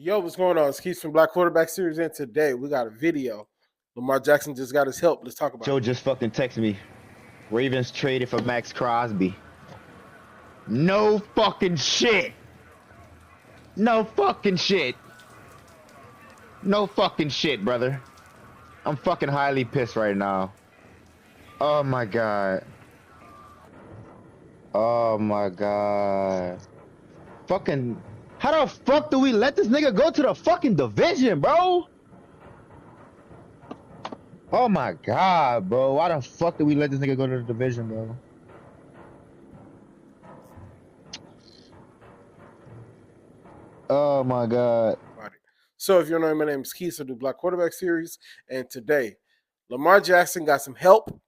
Yo, what's going on? It's Keith from Black Quarterback Series, and today we got a video. Lamar Jackson just got his help. Let's talk about Joe it. just fucking texted me. Ravens traded for Maxx Crosby. No fucking shit. No fucking shit. No fucking shit, brother. I'm fucking highly pissed right now. Oh my god. Oh my god. Fucking. How the fuck do we let this nigga go to the fucking division, bro? Oh my god, bro. Why the fuck did we let this nigga go to the division, bro? Oh my god. So, if you don't know, my name is Keith. I do Black Quarterback Series, and today Lamar Jackson got some help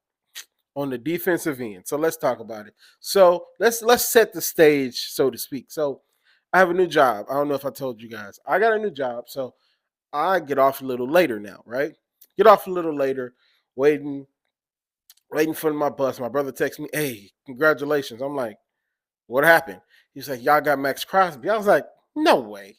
on the defensive end. So let's talk about it. So let's set the stage, so to speak. So I have a new job. I don't know if I told you guys. I got a new job, so I get off a little later now, right? Get off a little later, waiting for my bus. My brother texts me, "Hey, congratulations." I'm like, "What happened?" He's like, "Y'all got Maxx Crosby." I was like, no way,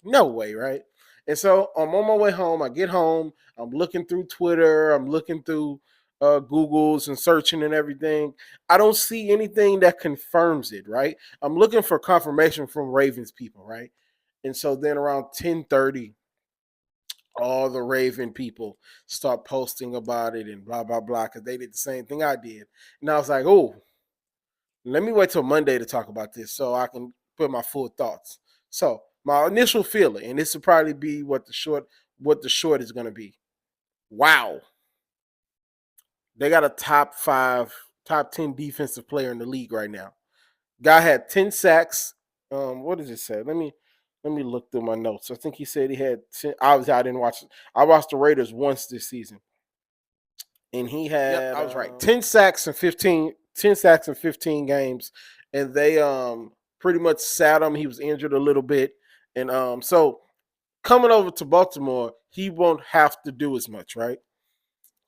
right? And so I'm on my way home. I get home. I'm looking through Twitter. I'm looking through Google's and searching and everything. I don't see anything that confirms it, right? I'm looking for confirmation from Ravens people, right? And so then around 10:30, all the Raven people start posting about it and blah, blah, blah, because they did the same thing I did. And I was like, oh, let me wait till Monday to talk about this so I can put my full thoughts. So my initial feeling, and this will probably be what the short is going to be. Wow, they got a top 10 defensive player in the league right now. Guy had 10 sacks. What does it say? Let me look through my notes. I think he said he had 10. Obviously, I didn't watch. I watched the Raiders once this season, and he had. Yep, I was right. 10 sacks in 15 games, and they pretty much sat him. He was injured a little bit, and so coming over to Baltimore, he won't have to do as much, right?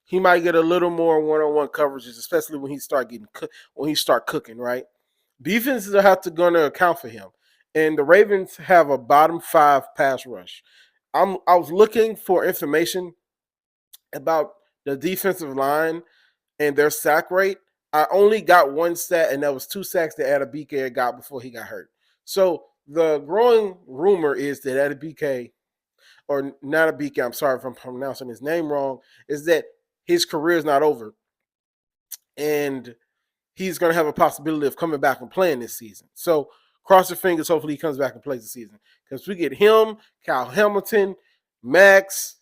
He might get a little more one-on-one coverages, especially when he start cooking, right? Defenses are have to gonna account for him, and the Ravens have a bottom 5 pass rush. I was looking for information about the defensive line and their sack rate. I only got one stat, and that was 2 sacks that Adebike got before he got hurt. So the growing rumor is that Adebike, or not Adebike, I'm sorry if I'm pronouncing his name wrong, is that his career is not over, and he's going to have a possibility of coming back and playing this season. So cross your fingers. Hopefully he comes back and plays the season, because we get him, Kyle Hamilton, Max,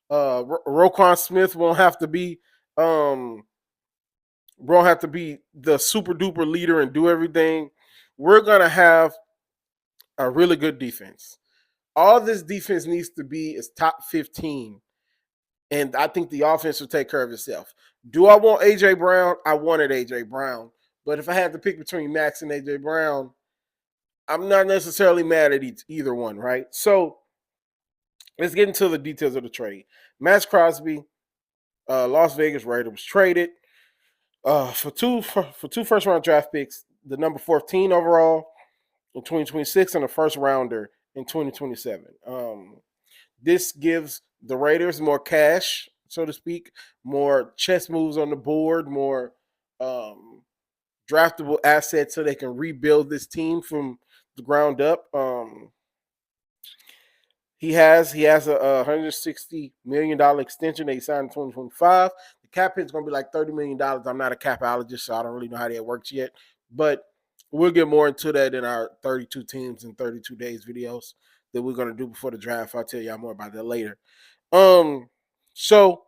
Roquan Smith won't have to be the super duper leader and do everything. We're going to have a really good defense. All this defense needs to be is top 15. And I think the offense will take care of itself. Do I want A.J. Brown? I wanted A.J. Brown. But if I had to pick between Max and A.J. Brown, I'm not necessarily mad at either one, right? So let's get into the details of the trade. Maxx Crosby, Las Vegas Raider, was traded for two first-round draft picks, the number 14 overall in 2026 and a first-rounder in 2027. This gives the Raiders more cash, so to speak, more chess moves on the board, more draftable assets so they can rebuild this team from the ground up. He has a $160 million extension that he signed in 2025. The cap hit's going to be like $30 million. I'm not a capologist, so I don't really know how that works yet. But we'll get more into that in our 32 teams in 32 days videos that we're going to do before the draft. I'll tell y'all more about that later. So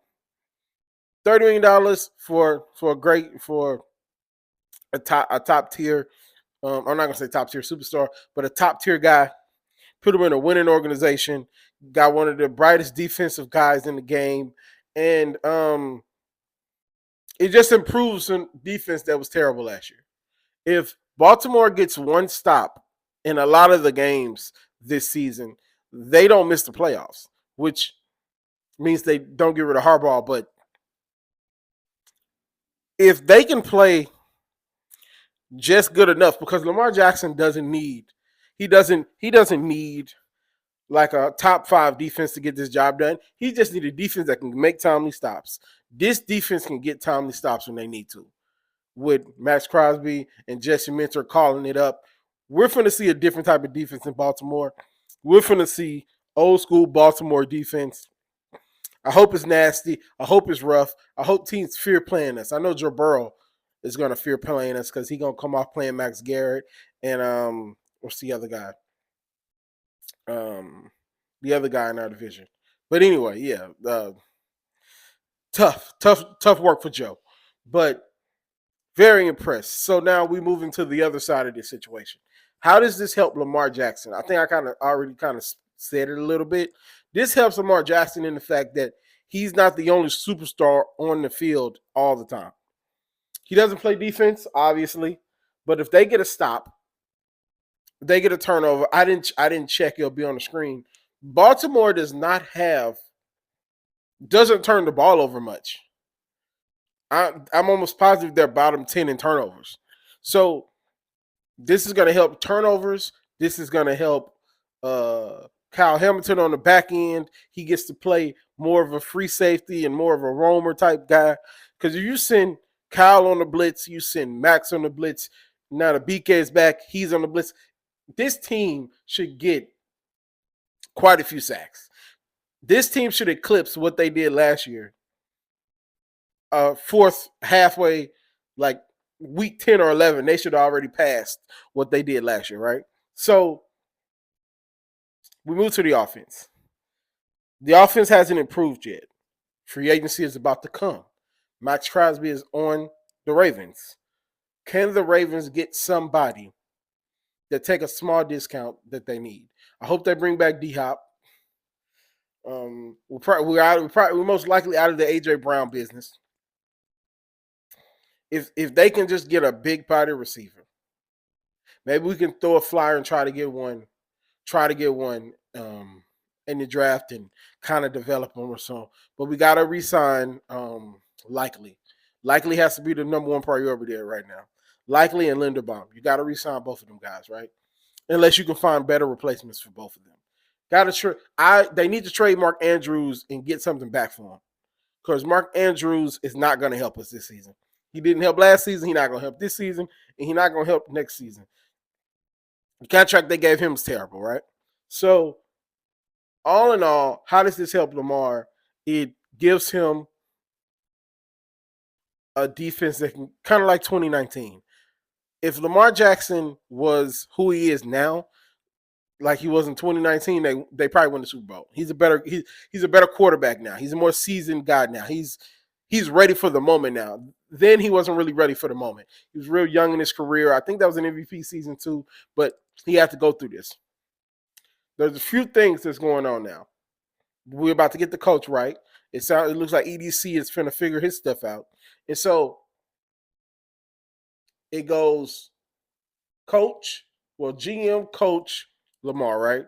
$30 million for a top tier. I'm not gonna say top tier superstar, but a top tier guy. Put him in a winning organization. Got one of the brightest defensive guys in the game, and it just improves some defense that was terrible last year. If Baltimore gets one stop in a lot of the games this season, they don't miss the playoffs, which means they don't get rid of Harbaugh. But if they can play just good enough, because Lamar Jackson doesn't need like a top 5 defense to get this job done. He just needs a defense that can make timely stops. This defense can get timely stops when they need to. With Maxx Crosby and Jesse Minter calling it up, we're going to see a different type of defense in Baltimore. We're going to see old school Baltimore defense. I hope it's nasty. I hope it's rough. I hope teams fear playing us. I know Joe Burrow is going to fear playing us because he's going to come off playing Max Garrett and what's the other guy? The other guy in our division. But anyway, yeah, tough work for Joe. But very impressed. So now we move into the other side of this situation. How does this help Lamar Jackson? I think I already said it a little bit. This helps Lamar Jackson in the fact that he's not the only superstar on the field all the time. He doesn't play defense, obviously, but if they get a stop, they get a turnover. I didn't check. It'll be on the screen. Baltimore doesn't turn the ball over much. I'm almost positive they're bottom 10 in turnovers. So this is going to help turnovers. This is going to help Kyle Hamilton on the back end. He gets to play more of a free safety and more of a roamer type guy. Because if you send Kyle on the blitz, you send Max on the blitz. Now the BK is back. He's on the blitz. This team should get quite a few sacks. This team should eclipse what they did last year. Fourth, halfway, like week 10 or 11, they should have already passed what they did last year, right? So we move to the offense. The offense hasn't improved yet. Free agency is about to come. Maxx Crosby is on the Ravens. Can the Ravens get somebody that take a small discount that they need? I hope they bring back D-Hop. We're most likely out of the A.J. Brown business. If they can just get a big body receiver, maybe we can throw a flyer and try to get one in the draft and kind of develop them or so. But we got to re-sign Likely. Likely has to be the number one priority there right now. Likely and Linderbaum. You got to re-sign both of them guys, right? Unless you can find better replacements for both of them. They need to trade Mark Andrews and get something back for him. Because Mark Andrews is not going to help us this season. He didn't help last season. He's not going to help this season. And he's not going to help next season. The contract they gave him was terrible, right? So, all in all, how does this help Lamar? It gives him a defense that can kind of like 2019. If Lamar Jackson was who he is now, like he was in 2019, they probably win the Super Bowl. He's a better quarterback now. He's a more seasoned guy now. He's ready for the moment now. Then he wasn't really ready for the moment. He was real young in his career. I think that was an MVP season too, but he had to go through this. There's a few things that's going on now. We're about to get the coach right. It looks like EDC is finna figure his stuff out. And so it goes GM, coach, Lamar, right?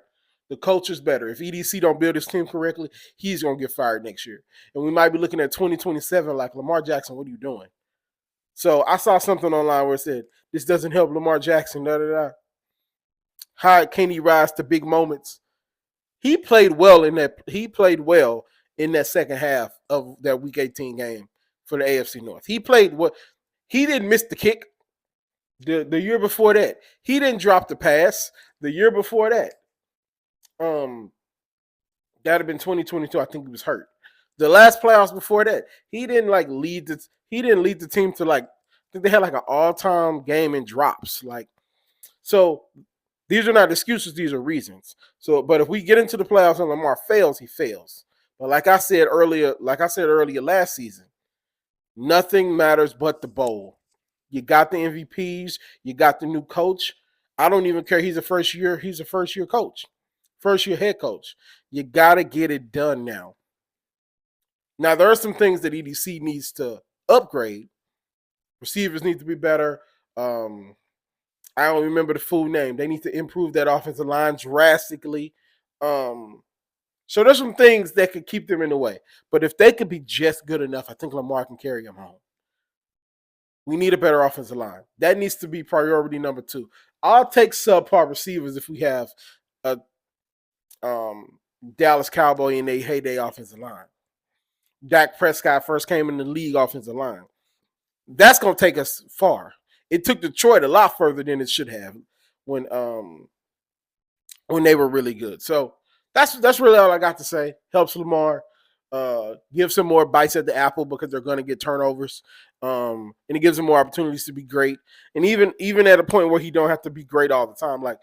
The coach is better. If EDC don't build his team correctly, he's going to get fired next year. And we might be looking at 2027 like, Lamar Jackson, what are you doing? So I saw something online where it said, this doesn't help Lamar Jackson, How can he rise to big moments? He played well in that second half of that Week 18 game for the AFC North. He played well. He didn't miss the kick. The year before that, he didn't drop the pass. The year before that, that'd have been 2022. I think he was hurt. The last playoffs before that, he didn't lead the team to I think they had an all-time game in drops. So these are not excuses, these are reasons. So, but if we get into the playoffs and Lamar fails, he fails. But like I said earlier last season, nothing matters but the bowl. You got the MVPs, you got the new coach. I don't even care. He's a first year coach. First year head coach. You gotta get it done now. Now there are some things that EDC needs to upgrade. Receivers need to be better. I don't remember the full name. They need to improve that offensive line drastically. So there's some things that could keep them in the way. But if they could be just good enough, I think Lamar can carry them home. We need a better offensive line. That needs to be priority number 2. I'll take subpar receivers if we have a Dallas Cowboy in their heyday offensive line. Dak Prescott first came in the league offensive line. That's gonna take us far. It took Detroit a lot further than it should have when they were really good. So that's really all I got to say. Helps Lamar. Gives him more bites at the apple because they're going to get turnovers, and it gives him more opportunities to be great. And even at a point where he don't have to be great all the time, like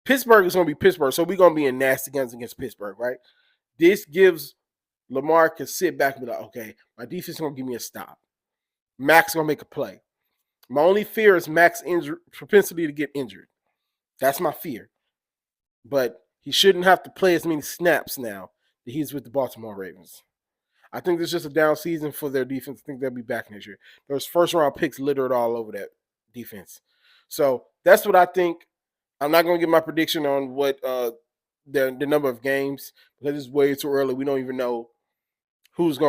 Pittsburgh is going to be Pittsburgh, so we're going to be in nasty games against Pittsburgh, right? This gives Lamar can sit back and be like, okay, my defense is going to give me a stop. Max going to make a play. My only fear is Max's propensity to get injured. That's my fear. But he shouldn't have to play as many snaps now that he's with the Baltimore Ravens. I think there's just a down season for their defense. I think they'll be back next year. There's first-round picks littered all over that defense. So that's what I think. I'm not going to give my prediction on what the number of games because it's way too early. We don't even know who they're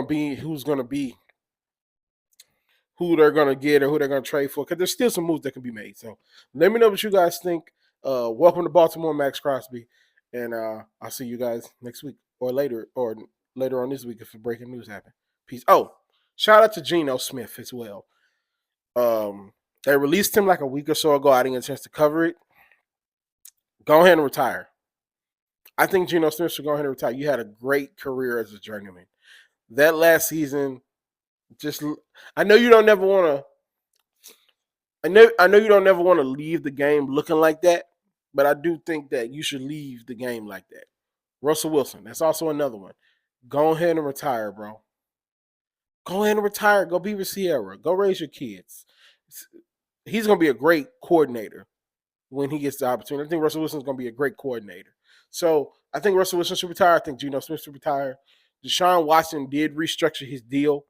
going to get or who they're going to trade for because there's still some moves that can be made. So let me know what you guys think. Welcome to Baltimore, Maxx Crosby. And I'll see you guys next week or later on this week if the breaking news happens. Peace. Oh, shout out to Geno Smith as well. They released him like a week or so ago. I didn't get a chance to cover it. Go ahead and retire. I think Geno Smith should go ahead and retire. You had a great career as a journeyman. That last season, I know you don't never want to. I know you don't never want to leave the game looking like that, but I do think that you should leave the game like that. Russell Wilson, that's also another one. Go ahead and retire, bro. Go ahead and retire. Go be with Sierra. Go raise your kids. He's going to be a great coordinator when he gets the opportunity. I think Russell Wilson's going to be a great coordinator. So I think Russell Wilson should retire. I think Geno Smith should retire. Deshaun Watson did restructure his deal.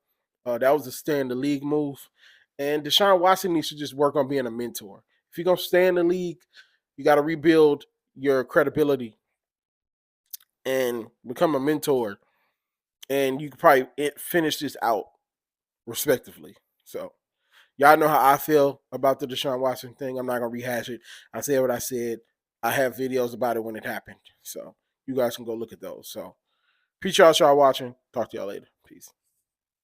That was a stay in the league move. And Deshaun Watson needs to just work on being a mentor. If you're going to stay in the league, you got to rebuild your credibility and become a mentor. And you can probably finish this out respectively. So y'all know how I feel about the Deshaun Watson thing. I'm not going to rehash it. I said what I said. I have videos about it when it happened. So you guys can go look at those. So appreciate y'all watching. Talk to y'all later. Peace.